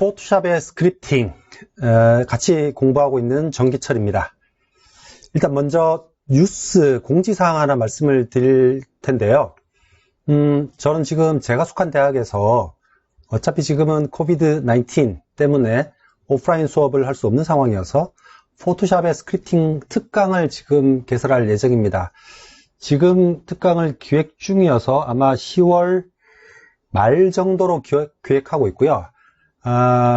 포토샵의 스크립팅 같이 공부하고 있는 정기철입니다. 일단 먼저 뉴스 공지사항 하나 말씀을 드릴 텐데요. 저는 지금 제가 속한 대학에서 어차피 지금은 코비드-19 때문에 오프라인 수업을 할 수 없는 상황이어서 포토샵의 스크립팅 특강을 지금 개설할 예정입니다. 지금 특강을 기획 중이어서 아마 10월 말 정도로 기획하고 있고요.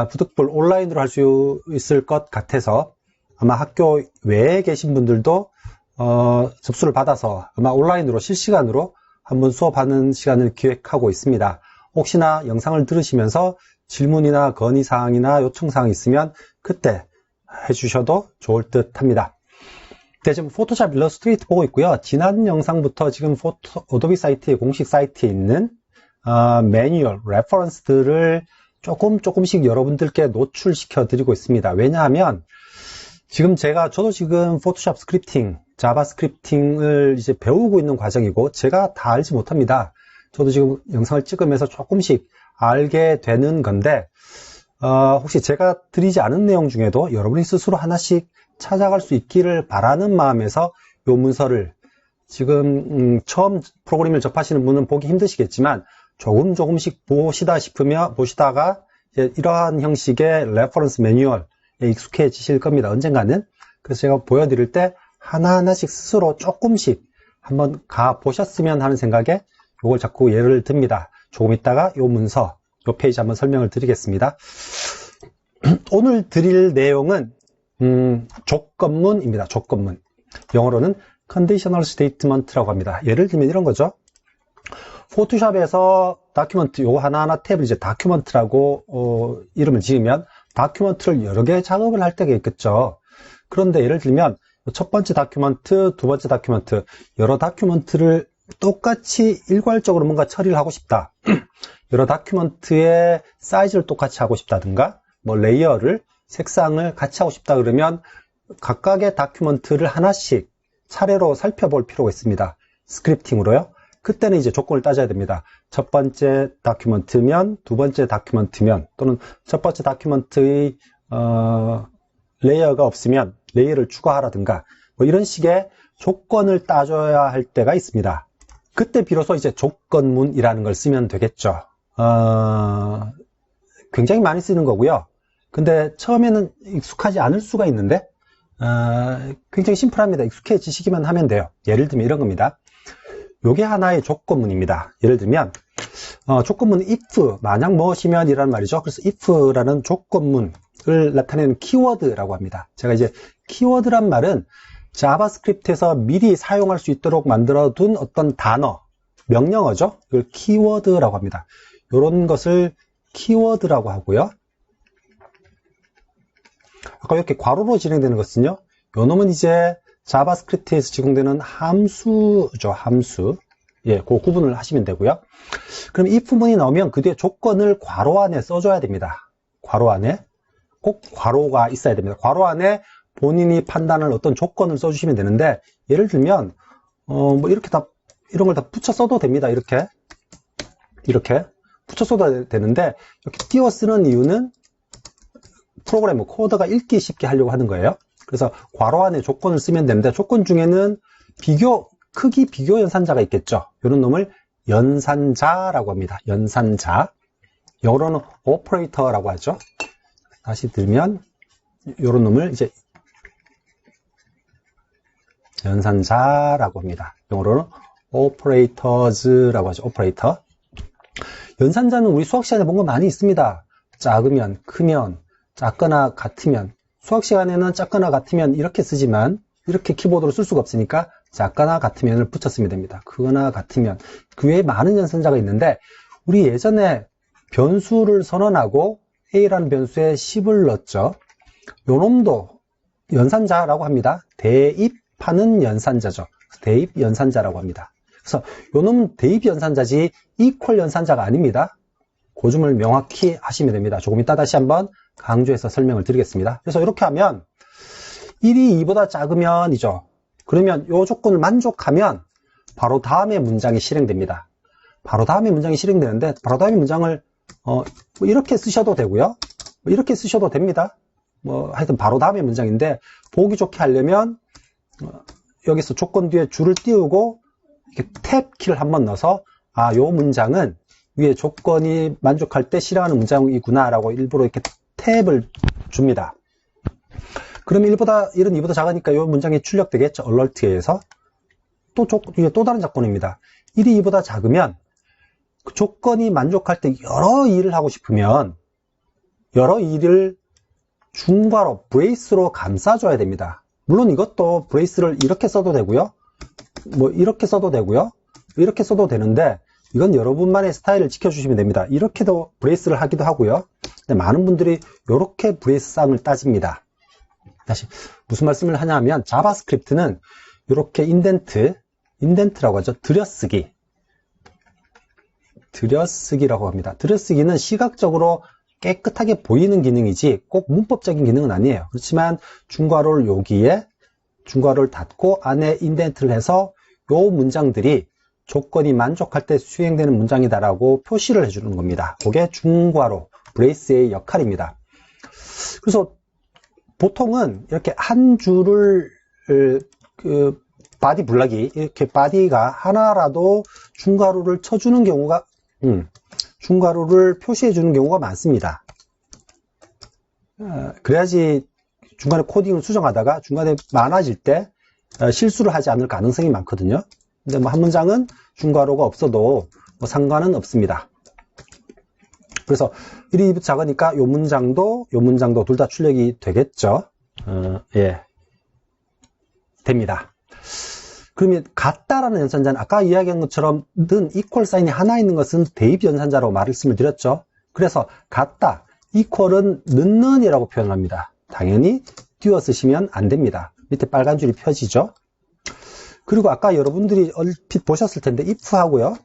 부득불 온라인으로 할 수 있을 것 같아서 아마 학교 외에 계신 분들도 접수를 받아서 아마 온라인으로 실시간으로 한번 수업하는 시간을 기획하고 있습니다. 혹시나 영상을 들으시면서 질문이나 건의사항이나 요청사항이 있으면 그때 해주셔도 좋을 듯 합니다. 네, 지금 포토샵 일러스트레이터 보고 있고요. 지난 영상부터 지금 어도비 사이트의 공식 사이트에 있는 매뉴얼, 레퍼런스들을 조금씩 여러분들께 노출시켜 드리고 있습니다. 왜냐하면 지금 저도 지금 포토샵 스크립팅, 자바 스크립팅을 이제 배우고 있는 과정이고 제가 다 알지 못합니다. 저도 지금 영상을 찍으면서 조금씩 알게 되는 건데 혹시 제가 드리지 않은 내용 중에도 여러분이 스스로 하나씩 찾아갈 수 있기를 바라는 마음에서 이 문서를 지금 처음 프로그램을 접하시는 분은 보기 힘드시겠지만 조금씩 보시다가 이제 이러한 형식의 레퍼런스 매뉴얼에 익숙해지실 겁니다. 언젠가는. 그래서 제가 보여드릴 때 하나하나씩 스스로 조금씩 한번 가보셨으면 하는 생각에 이걸 자꾸 예를 듭니다. 조금 있다가 이 문서, 이 페이지 한번 설명을 드리겠습니다. 오늘 드릴 내용은 조건문입니다. 조건문. 영어로는 conditional statement라고 합니다. 예를 들면 이런 거죠. 포토샵에서 다큐먼트 요거 하나하나 탭을 이제 다큐먼트라고 이름을 지으면 다큐먼트를 여러 개 작업을 할 때가 있겠죠. 그런데 예를 들면 첫 번째 다큐먼트, 두 번째 다큐먼트 여러 다큐먼트를 똑같이 일괄적으로 뭔가 처리를 하고 싶다. 여러 다큐먼트의 사이즈를 똑같이 하고 싶다든가 뭐 레이어를 색상을 같이 하고 싶다 그러면 각각의 다큐먼트를 하나씩 차례로 살펴볼 필요가 있습니다. 스크립팅으로요. 그때는 이제 조건을 따져야 됩니다. 첫 번째 다큐먼트면, 두 번째 다큐먼트면, 또는 첫 번째 다큐먼트의 레이어가 없으면 레이어를 추가하라든가 뭐 이런 식의 조건을 따져야 할 때가 있습니다. 그때 비로소 이제 조건문이라는 걸 쓰면 되겠죠. 굉장히 많이 쓰는 거고요. 근데 처음에는 익숙하지 않을 수가 있는데 굉장히 심플합니다. 익숙해지시기만 하면 돼요. 예를 들면 이런 겁니다. 요게 하나의 조건문입니다. 예를 들면 조건문은 if, 만약 무엇이면 이라는 말이죠. 그래서 if라는 조건문을 나타내는 키워드라고 합니다. 제가 이제 키워드란 말은 자바스크립트에서 미리 사용할 수 있도록 만들어둔 어떤 단어, 명령어죠. 이걸 키워드라고 합니다. 이런 것을 키워드라고 하고요. 아까 이렇게 괄호로 진행되는 것은요. 요 놈은 이제 자바스크립트에서 제공되는 함수죠. 함수. 예, 그 구분을 하시면 되고요. 그럼 if문이 나오면 그 뒤에 조건을 괄호 안에 써줘야 됩니다. 괄호 안에. 꼭 괄호가 있어야 됩니다. 괄호 안에 본인이 판단할 어떤 조건을 써주시면 되는데, 예를 들면, 뭐 이렇게 이런 걸 다 붙여 써도 됩니다. 이렇게 붙여 써도 되는데, 이렇게 띄워 쓰는 이유는 프로그래머, 코드가 읽기 쉽게 하려고 하는 거예요. 그래서 괄호 안에 조건을 쓰면 되는데, 조건 중에는 크기 비교 연산자가 있겠죠. 이런 놈을 연산자라고 합니다. 연산자. 영어로는 오퍼레이터라고 하죠. 다시 들면, 이런 놈을 이제 연산자라고 합니다. 영어로는 operators라고 하죠. 오퍼레이터. 연산자는 우리 수학 시간에 본 거 많이 있습니다. 작으면, 크면, 작거나 같으면. 수학 시간에는 작거나 같으면 이렇게 쓰지만 이렇게 키보드로 쓸 수가 없으니까 작거나 같으면을 붙였으면 됩니다. 크거나 같으면. 그 외에 많은 연산자가 있는데 우리 예전에 변수를 선언하고 A라는 변수에 10을 넣었죠. 요 놈도 연산자라고 합니다. 대입하는 연산자죠. 대입 연산자라고 합니다. 그래서 요 놈은 대입 연산자지 이퀄 연산자가 아닙니다. 그 점을 명확히 하시면 됩니다. 조금 이따 다시 한번 강조해서 설명을 드리겠습니다. 그래서 이렇게 하면 1이 2보다 작으면이죠. 그러면 이 조건을 만족하면 바로 다음의 문장이 실행됩니다. 바로 다음의 문장이 실행되는데 바로 다음의 문장을 뭐 이렇게 쓰셔도 되고요. 뭐 이렇게 쓰셔도 됩니다. 뭐 하여튼 바로 다음의 문장인데, 보기 좋게 하려면 여기서 조건 뒤에 줄을 띄우고 이렇게 탭 키를 한번 넣어서 요 문장은 위에 조건이 만족할 때 실행하는 문장이구나 라고 일부러 이렇게 탭을 줍니다. 그러면 1은 2보다 작으니까 이 문장이 출력되겠죠. alert에서. 이게 또 다른 조건입니다. 1이 2보다 작으면 그 조건이 만족할 때 여러 일을 하고 싶으면 여러 일을 중괄호 브레이스로 감싸줘야 됩니다. 물론 이것도 브레이스를 이렇게 써도 되고요. 뭐 이렇게 써도 되고요. 이렇게 써도 되는데 이건 여러분만의 스타일을 지켜주시면 됩니다. 이렇게도 브레이스를 하기도 하고요. 근데 많은 분들이 이렇게 브레이스 쌍을 따집니다. 다시 무슨 말씀을 하냐면 자바스크립트는 이렇게 인덴트라고 하죠. 들여쓰기라고 합니다. 들여쓰기는 시각적으로 깨끗하게 보이는 기능이지 꼭 문법적인 기능은 아니에요. 그렇지만 중괄호를 여기에 중괄호를 닫고 안에 인덴트를 해서 요 문장들이 조건이 만족할 때 수행되는 문장이다라고 표시를 해주는 겁니다. 그게 중괄호 브레이스의 역할입니다. 그래서 보통은 이렇게 한 줄을 바디 블락이 이렇게 바디가 하나라도 중괄호를 쳐주는 경우가 중괄호를 표시해 주는 경우가 많습니다. 그래야지 중간에 코딩을 수정하다가 중간에 많아질 때 실수를 하지 않을 가능성이 많거든요. 근데 뭐 한 문장은 중괄호가 없어도 뭐 상관은 없습니다. 그래서 1이 2부터 작으니까 요 문장도 둘 다 출력이 되겠죠. 예. 됩니다. 그러면 같다라는 연산자는 아까 이야기한 것처럼 는 이퀄 사인이 하나 있는 것은 대입 연산자라고 말씀을 드렸죠. 그래서 같다, 이퀄은 는이라고 표현을 합니다. 당연히 띄워 쓰시면 안 됩니다. 밑에 빨간 줄이 펴지죠. 그리고 아까 여러분들이 얼핏 보셨을 텐데 if 하고요.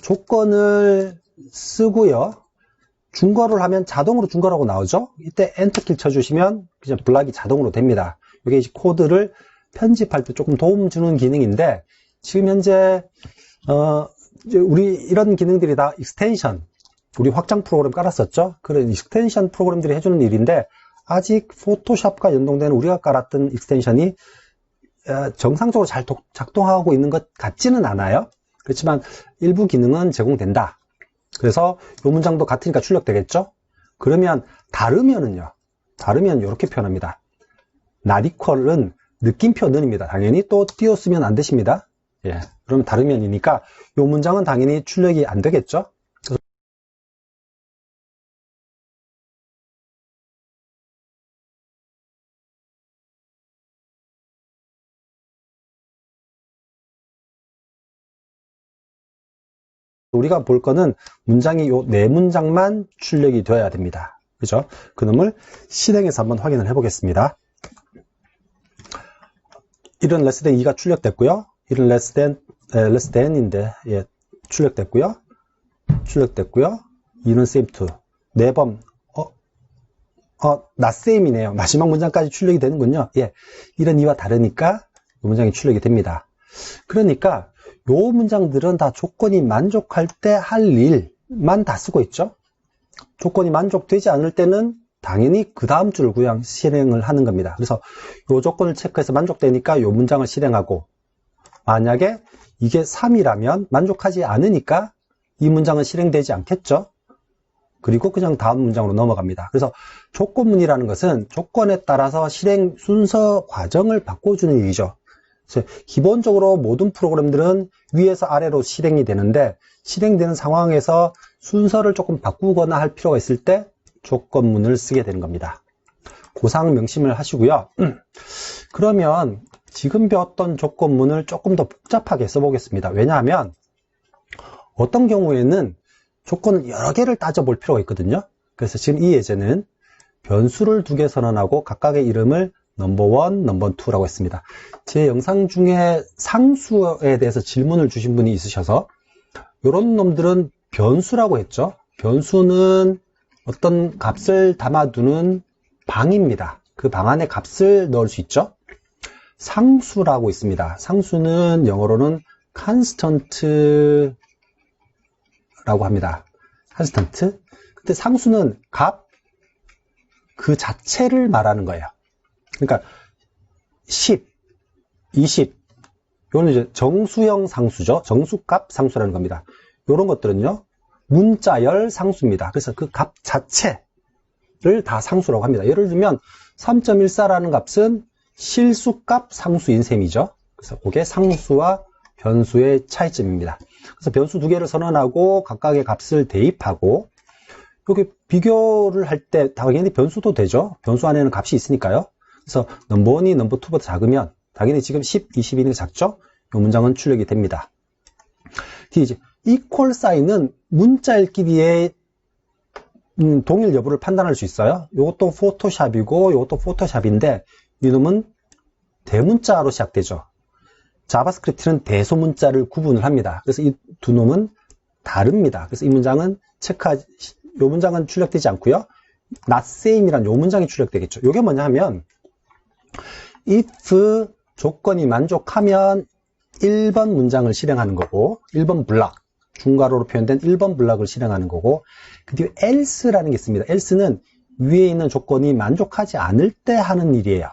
조건을 쓰고요. 중괄호를 하면 자동으로 중괄호가 나오죠. 이때 엔터키를 쳐주시면 그냥 블락이 자동으로 됩니다. 이게 이제 코드를 편집할 때 조금 도움 주는 기능인데 지금 현재 우리 이런 기능들이 다 익스텐션, 우리 확장 프로그램 깔았었죠. 그런 익스텐션 프로그램들이 해주는 일인데 아직 포토샵과 연동되는 우리가 깔았던 익스텐션이 정상적으로 잘 작동하고 있는 것 같지는 않아요. 그렇지만 일부 기능은 제공된다. 그래서 이 문장도 같으니까 출력되겠죠. 그러면 다르면 이렇게 표현합니다. not equal은 느낌표 는입니다. 당연히 또 띄웠으면 안 되십니다. 예, 그러면 다르면이니까 이 문장은 당연히 출력이 안 되겠죠. 우리가 볼 거는 문장이 요 네 문장만 출력이 되어야 됩니다. 그죠? 그놈을 실행해서 한번 확인을 해보겠습니다. 1은 less than 2가 출력됐고요. 1은 less than인데, 예, 출력됐고요. 2는 same to. 4번, not same이네요. 마지막 문장까지 출력이 되는군요. 예. 1은 2와 다르니까 이 문장이 출력이 됩니다. 그러니까 요 문장들은 다 조건이 만족할 때 할 일만 다 쓰고 있죠. 조건이 만족되지 않을 때는 당연히 그 다음 줄을 그냥 실행을 하는 겁니다. 그래서 요 조건을 체크해서 만족되니까 요 문장을 실행하고, 만약에 이게 3이라면 만족하지 않으니까 이 문장은 실행되지 않겠죠. 그리고 그냥 다음 문장으로 넘어갑니다. 그래서 조건문이라는 것은 조건에 따라서 실행 순서 과정을 바꿔주는 일이죠. 그래서 기본적으로 모든 프로그램들은 위에서 아래로 실행이 되는데, 실행되는 상황에서 순서를 조금 바꾸거나 할 필요가 있을 때 조건문을 쓰게 되는 겁니다. 고상 명심을 하시고요. 그러면 지금 배웠던 조건문을 조금 더 복잡하게 써보겠습니다. 왜냐하면 어떤 경우에는 조건을 여러 개를 따져볼 필요가 있거든요. 그래서 지금 이 예제는 변수를 2개 선언하고 각각의 이름을 넘버1, 넘버2라고 했습니다. 제 영상 중에 상수에 대해서 질문을 주신 분이 있으셔서 이런 놈들은 변수라고 했죠. 변수는 어떤 값을 담아두는 방입니다. 그 방 안에 값을 넣을 수 있죠. 상수라고 있습니다. 상수는 영어로는 constant라고 합니다. const. 근데 상수는 값, 그 자체를 말하는 거예요. 그러니까 10, 20, 이거는 이제 정수형 상수죠. 정수값 상수라는 겁니다. 이런 것들은요, 문자열 상수입니다. 그래서 그 값 자체를 다 상수라고 합니다. 예를 들면 3.14라는 값은 실수값 상수인 셈이죠. 그래서 그게 상수와 변수의 차이점입니다. 그래서 변수 두 개를 선언하고 각각의 값을 대입하고, 여기 비교를 할 때 당연히 변수도 되죠. 변수 안에는 값이 있으니까요. 그래서 넘버1이 넘버2보다 작으면 당연히 지금 10, 20이니까 작죠. 이 문장은 출력이 됩니다. 이제 equal sign은 문자일끼리의 동일 여부를 판단할 수 있어요. 이것도 포토샵이고 이것도 포토샵인데 이놈은 대문자로 시작되죠. 자바스크립트는 대소문자를 구분을 합니다. 그래서 이 두 놈은 다릅니다. 그래서 이 문장은 이 문장은 출력되지 않고요. not same이란 이 문장이 출력되겠죠. 이게 뭐냐 하면 if 조건이 만족하면 1번 문장을 실행하는 거고 1번 블락, 중괄호로 표현된 1번 블락을 실행하는 거고, 그 뒤에 else라는 게 있습니다. else는 위에 있는 조건이 만족하지 않을 때 하는 일이에요.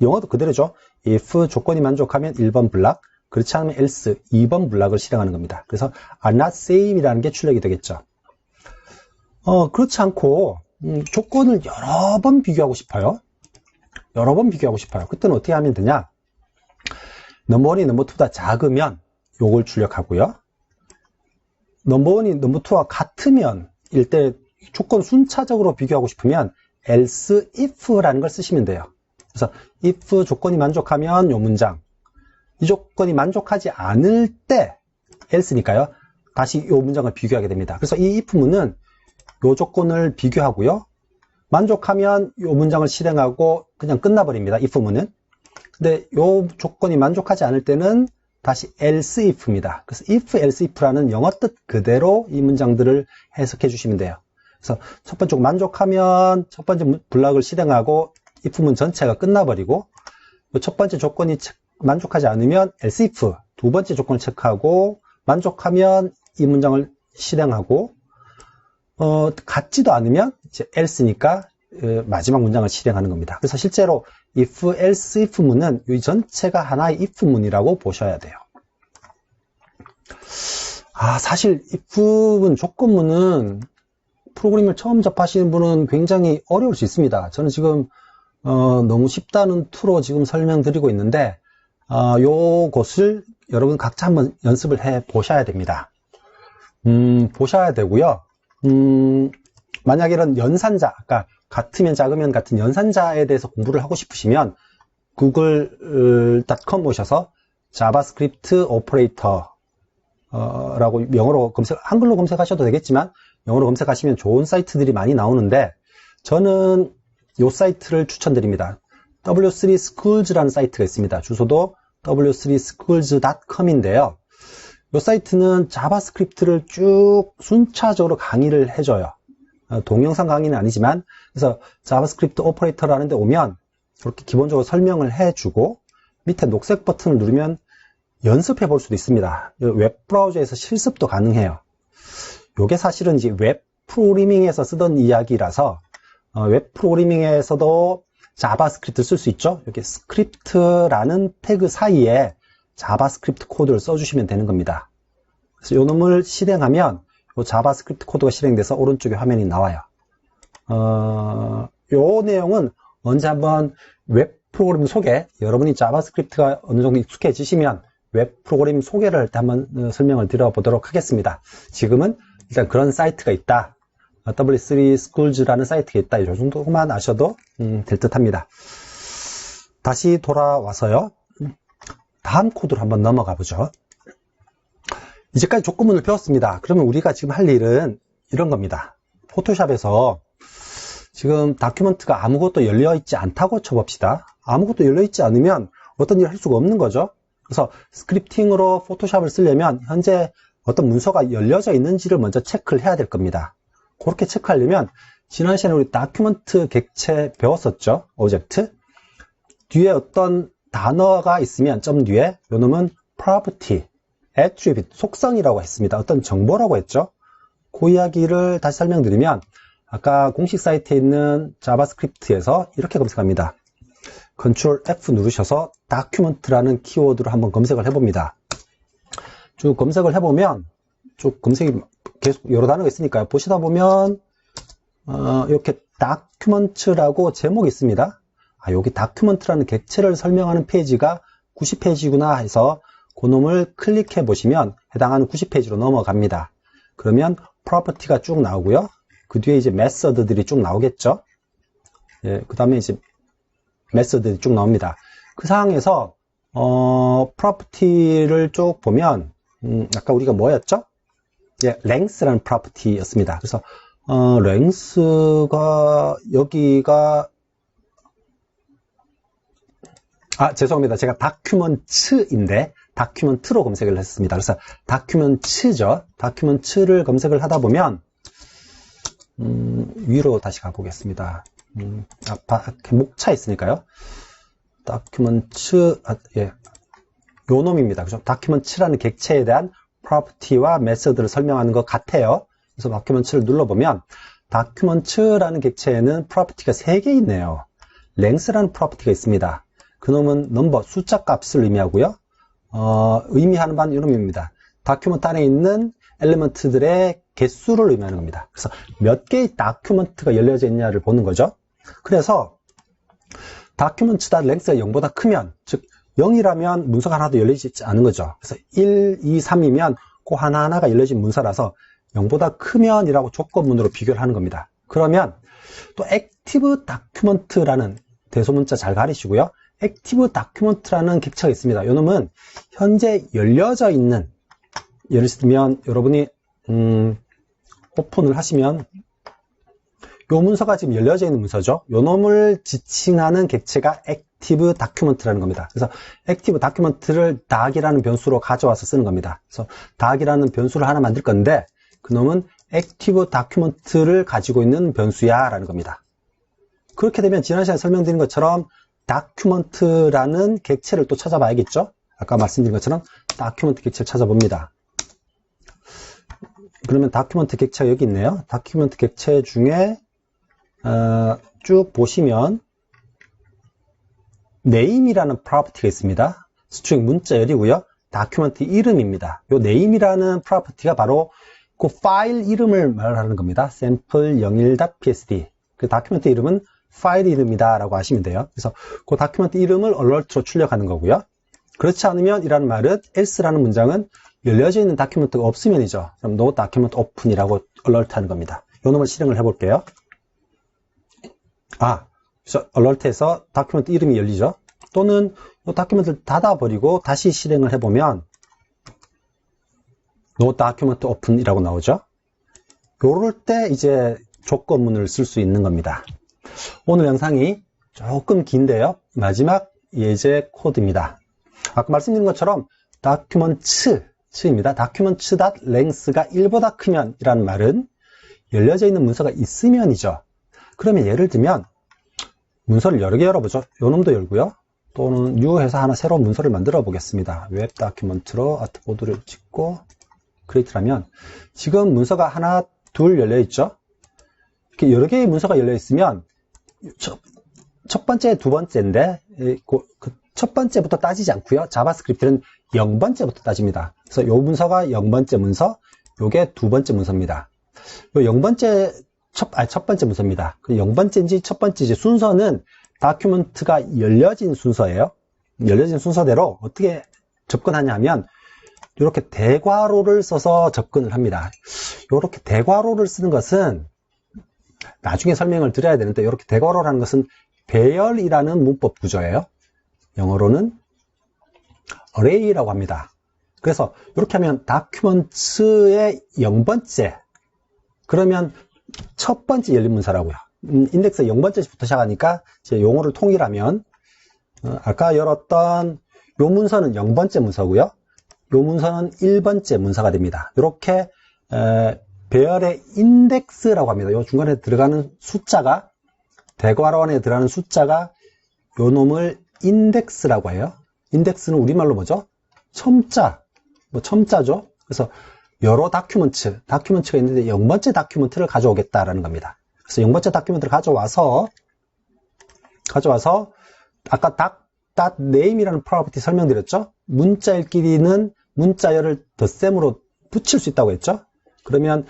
영어도 그대로죠. if 조건이 만족하면 1번 블락, 그렇지 않으면 else 2번 블락을 실행하는 겁니다. 그래서 are not same이라는 게 출력이 되겠죠. 그렇지 않고 조건을 여러 번 비교하고 싶어요. 여러 번 비교하고 싶어요. 그때는 어떻게 하면 되냐? 넘버1이 넘버2보다 작으면 요걸 출력하고요. 넘버1이 넘버2와 같으면 일대 조건 순차적으로 비교하고 싶으면 else if라는 걸 쓰시면 돼요. 그래서 if 조건이 만족하면 요 문장, 이 조건이 만족하지 않을 때 else니까요. 다시 요 문장을 비교하게 됩니다. 그래서 이 if문은 요 조건을 비교하고요. 만족하면 요 문장을 실행하고 그냥 끝나버립니다. if문은. 근데 요 조건이 만족하지 않을 때는 다시 else if입니다. 그래서 if, else if라는 영어 뜻 그대로 이 문장들을 해석해 주시면 돼요. 그래서 첫 번째 만족하면 첫 번째 블락을 실행하고 if문 전체가 끝나버리고, 첫 번째 조건이 만족하지 않으면 else if, 두 번째 조건을 체크하고 만족하면 이 문장을 실행하고, 같지도 않으면 이제 else니까 마지막 문장을 실행하는 겁니다. 그래서 실제로 if, else, if 문은 이 전체가 하나의 if 문이라고 보셔야 돼요. 사실 if문 조건문은 프로그램을 처음 접하시는 분은 굉장히 어려울 수 있습니다. 저는 지금 너무 쉽다는 투로 지금 설명드리고 있는데 요것을 여러분 각자 한번 연습을 해 보셔야 됩니다. 보셔야 되고요. 만약 이런 연산자, 아까 같으면 작으면 같은 연산자에 대해서 공부를 하고 싶으시면 google.com 오셔서 자바스크립트 오퍼레이터 라고 영어로 한글로 검색하셔도 되겠지만 영어로 검색하시면 좋은 사이트들이 많이 나오는데, 저는 이 사이트를 추천드립니다. w3schools.라는 사이트가 있습니다. 주소도 w3schools.com인데요. 이 사이트는 자바스크립트를 쭉 순차적으로 강의를 해줘요. 동영상 강의는 아니지만, 그래서 자바스크립트 오퍼레이터라는 데 오면 그렇게 기본적으로 설명을 해주고 밑에 녹색 버튼을 누르면 연습해 볼 수도 있습니다. 웹 브라우저에서 실습도 가능해요. 이게 사실은 이제 웹 프로그래밍에서 쓰던 이야기라서 웹 프로그래밍에서도 자바스크립트 쓸 수 있죠. 이렇게 스크립트라는 태그 사이에 자바스크립트 코드를 써주시면 되는 겁니다. 그래서 이 놈을 실행하면 이 자바스크립트 코드가 실행돼서 오른쪽에 화면이 나와요. 이 내용은 언제 한번 웹 프로그램 소개, 여러분이 자바스크립트가 어느 정도 익숙해지시면 웹 프로그램 소개를 할 때 한번 설명을 드려보도록 하겠습니다. 지금은 일단 그런 사이트가 있다. W3schools.라는 사이트가 있다. 이 정도만 아셔도 될 듯 합니다. 다시 돌아와서요. 다음 코드로 한번 넘어가 보죠. 이제까지 조건문을 배웠습니다. 그러면 우리가 지금 할 일은 이런 겁니다. 포토샵에서 지금 다큐멘트가 아무것도 열려있지 않다고 쳐봅시다. 아무것도 열려있지 않으면 어떤 일을 할 수가 없는 거죠. 그래서 스크립팅으로 포토샵을 쓰려면 현재 어떤 문서가 열려져 있는지를 먼저 체크를 해야 될 겁니다. 그렇게 체크하려면 지난 시간에 우리 다큐멘트 객체 배웠었죠. 오브젝트. 뒤에 어떤 단어가 있으면 점 뒤에 요 놈은 property, attribute, 속성이라고 했습니다. 어떤 정보라고 했죠. 그 이야기를 다시 설명드리면 아까 공식 사이트에 있는 자바스크립트에서 이렇게 검색합니다. Ctrl F 누르셔서 다큐멘트라는 키워드로 한번 검색을 해봅니다. 쭉 검색을 해보면 쭉 검색이 계속 여러 단어가 있으니까요. 보시다 보면 이렇게 다큐멘트라고 제목이 있습니다. 여기 다큐멘트라는 객체를 설명하는 페이지가 90페이지구나 해서 그놈을 클릭해 보시면 해당하는 90페이지로 넘어갑니다. 그러면 프로퍼티가 쭉 나오고요. 그 뒤에 이제 메서드들이 쭉 나오겠죠. 예, 그 다음에 이제 메서드들이 쭉 나옵니다. 그 상황에서 프로퍼티를 쭉 보면 아까 우리가 뭐였죠? 예, length라는 프로퍼티였습니다. 그래서 length가 여기가 죄송합니다. 제가 다큐먼츠인데 다큐먼트로 검색을 했습니다. 그래서 다큐먼츠죠. 다큐먼츠를 검색을 하다 보면 위로 다시 가보겠습니다. 목차 있으니까요. 다큐먼츠 예, 요 놈입니다. 그죠? 다큐먼츠라는 객체에 대한 프로퍼티와 메서드를 설명하는 것 같아요. 그래서 다큐먼츠를 눌러보면 다큐먼츠라는 객체에는 프로퍼티가 3개 있네요. length라는 프로퍼티가 있습니다. 그놈은 넘버, 숫자 값을 의미하고요. 의미하는 바는 이놈입니다. 다큐멘트 안에 있는 엘리먼트들의 개수를 의미하는 겁니다. 그래서 몇 개의 다큐멘트가 열려져 있냐를 보는 거죠. 그래서 다큐멘트다 length가 0보다 크면, 즉 0이라면 문서가 하나도 열리지 않은 거죠. 그래서 1, 2, 3이면 그 하나하나가 열려진 문서라서 0보다 크면이라고 조건문으로 비교를 하는 겁니다. 그러면 또 액티브 다큐멘트라는 대소문자 잘 가리시고요. 액티브 다큐멘트라는 객체가 있습니다. 이놈은 현재 열려져 있는, 예를 들면 여러분이 오픈을 하시면 요 문서가 지금 열려져 있는 문서죠. 요 놈을 지칭하는 객체가 액티브 다큐멘트라는 겁니다. 그래서 액티브 다큐멘트를 DAC이라는 변수로 가져와서 쓰는 겁니다. 그래서 DAC이라는 변수를 하나 만들 건데 그놈은 액티브 다큐멘트를 가지고 있는 변수야 라는 겁니다. 그렇게 되면 지난 시간에 설명드린 것처럼 다큐멘트라는 객체를 또 찾아봐야겠죠. 아까 말씀드린 것처럼 다큐멘트 객체를 찾아봅니다. 그러면 다큐멘트 객체가 여기 있네요. 다큐멘트 객체 중에 쭉 보시면 name이라는 프로퍼티가 있습니다. 스트링 문자열이고요. 다큐멘트 이름입니다. 이 name이라는 프로퍼티가 바로 그 파일 이름을 말하는 겁니다. sample01.psd. 그 다큐멘트 이름은 파일 이름이다 라고 하시면 돼요. 그래서 그 다큐멘트 이름을 alert로 출력하는 거고요. 그렇지 않으면 이라는 말은 else라는 문장은 열려져 있는 다큐멘트가 없으면이죠. 그럼 no document open이라고 alert 하는 겁니다. 요 놈을 실행을 해볼게요. 그래서 alert에서 다큐멘트 이름이 열리죠. 또는 이 다큐멘트를 닫아버리고 다시 실행을 해보면 no document open이라고 나오죠. 요럴 때 이제 조건문을 쓸 수 있는 겁니다. 오늘 영상이 조금 긴데요. 마지막 예제 코드입니다. 아까 말씀드린 것처럼 documents입니다. documents.length가 1보다 크면 이라는 말은 열려져 있는 문서가 있으면이죠. 그러면 예를 들면 문서를 여러 개 열어보죠. 요 놈도 열고요. 또는 new 해서 하나 새로운 문서를 만들어 보겠습니다. 웹 다큐멘트로 아트보드를 찍고 create라면 지금 문서가 하나, 둘 열려 있죠. 이렇게 여러 개의 문서가 열려 있으면 첫 번째, 두 번째인데 첫 번째부터 따지지 않고요. 자바스크립트는 0번째부터 따집니다. 그래서 요 문서가 0번째 문서, 요게 두 번째 문서입니다. 요 0번째 첫 번째 문서입니다. 0번째인지 첫 번째인지 순서는 다큐멘트가 열려진 순서예요. 열려진 순서대로 어떻게 접근하냐 하면 이렇게 대괄호를 써서 접근을 합니다. 이렇게 대괄호를 쓰는 것은 나중에 설명을 드려야 되는데 이렇게 대괄호라는 것은 배열이라는 문법 구조예요. 영어로는 array라고 합니다. 그래서 이렇게 하면 다큐멘트의 0번째 그러면 첫 번째 열린 문서라고요. 인덱스 0번째부터 시작하니까 제 용어를 통일하면 아까 열었던 요 문서는 0번째 문서고요. 요 문서는 1번째 문서가 됩니다. 이렇게 배열의 인덱스라고 합니다. 요 중간에 들어가는 숫자가 대괄호 안에 들어가는 숫자가 요 놈을 인덱스라고 해요. 인덱스는 우리말로 뭐죠? 첨자, 첨자죠. 그래서 여러 다큐멘트가 있는데 0번째 다큐멘트를 가져오겠다라는 겁니다. 그래서 0번째 다큐멘트를 가져와서 아까 .name이라는 프로퍼티 설명드렸죠? 문자일끼리는 문자열을 덧셈으로 붙일 수 있다고 했죠? 그러면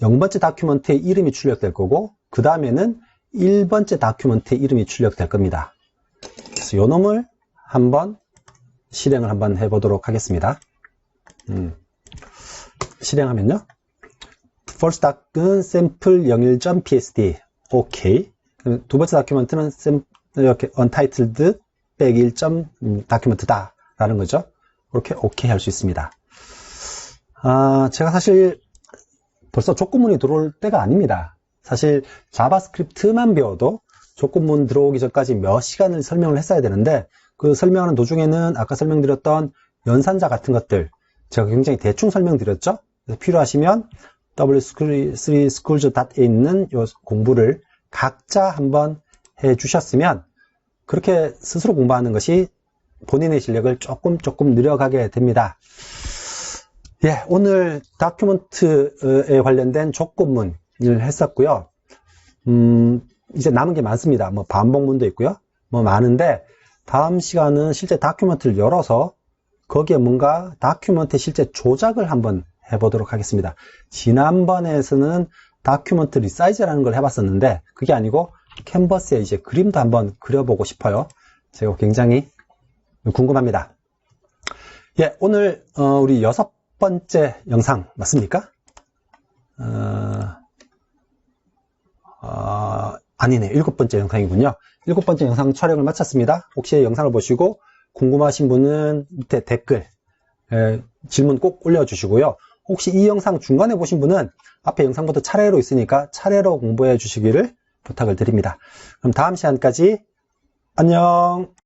0번째 다큐멘트의 이름이 출력될 거고 그 다음에는 1번째 다큐멘트의 이름이 출력될 겁니다. 그래서 요 놈을 한번 실행을 한번 해보도록 하겠습니다. 실행하면요. first doc은 sample 01.psd 오케이. 두 번째 다큐멘트는 이렇게 untitled 101. 다큐멘트다 라는 거죠. 이렇게 오케이 할 수 있습니다. 제가 사실 벌써 조건문이 들어올 때가 아닙니다. 사실 자바스크립트만 배워도 조건문 들어오기 전까지 몇 시간을 설명을 했어야 되는데 그 설명하는 도중에는 아까 설명드렸던 연산자 같은 것들 제가 굉장히 대충 설명드렸죠. 그래서 필요하시면 w3schools.e에 있는 요 공부를 각자 한번 해 주셨으면 그렇게 스스로 공부하는 것이 본인의 실력을 조금 늘려가게 됩니다. 예, 오늘 다큐멘트에 관련된 조건문을 했었고요. 이제 남은 게 많습니다. 뭐 반복문도 있고요. 뭐 많은데 다음 시간은 실제 다큐멘트를 열어서 거기에 뭔가 다큐멘트의 실제 조작을 한번 해보도록 하겠습니다. 지난번에서는 다큐멘트 리사이즈라는 걸 해봤었는데 그게 아니고 캔버스에 이제 그림도 한번 그려보고 싶어요. 제가 굉장히 궁금합니다. 예, 오늘 우리 6번째 영상 맞습니까? 아니네, 7번째 영상이군요. 7번째 영상 촬영을 마쳤습니다. 혹시 영상을 보시고 궁금하신 분은 밑에 댓글 질문 꼭 올려주시고요. 혹시 이 영상 중간에 보신 분은 앞에 영상부터 차례로 있으니까 차례로 공부해 주시기를 부탁을 드립니다. 그럼 다음 시간까지 안녕.